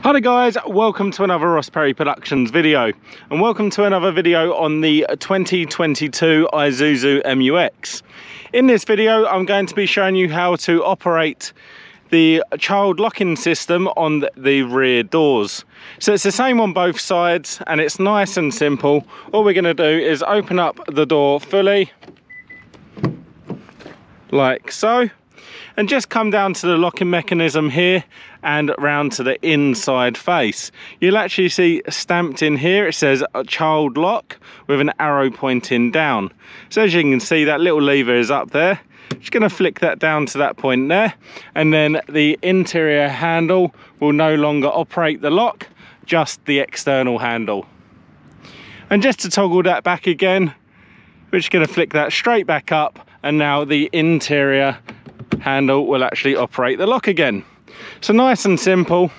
Hi there guys, welcome to another Ross Perry Productions video, and welcome to another video on the 2022 Isuzu MU-X. In this video I'm going to be showing you how to operate the child locking system on the rear doors. So it's the same on both sides and it's nice and simple. All we're going to do is open up the door fully, like so, and just come down to the locking mechanism here and round to the inside face. You'll actually see stamped in here, it says child lock with an arrow pointing down. So as you can see, that little lever is up there. Just going to flick that down to that point there, and then the interior handle will no longer operate the lock, just the external handle. And just to toggle that back again, we're just going to flick that straight back up, and now the interior handle will actually operate the lock again. So nice and simple.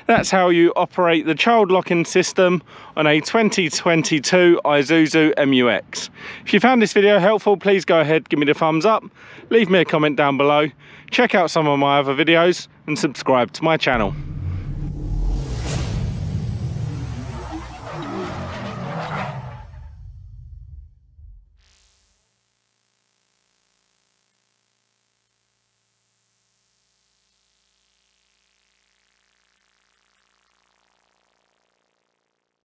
That's how you operate the child locking system on a 2022 Isuzu MU-X. If you found this video helpful, please go ahead, give me the thumbs up, leave me a comment down below, check out some of my other videos and subscribe to my channel.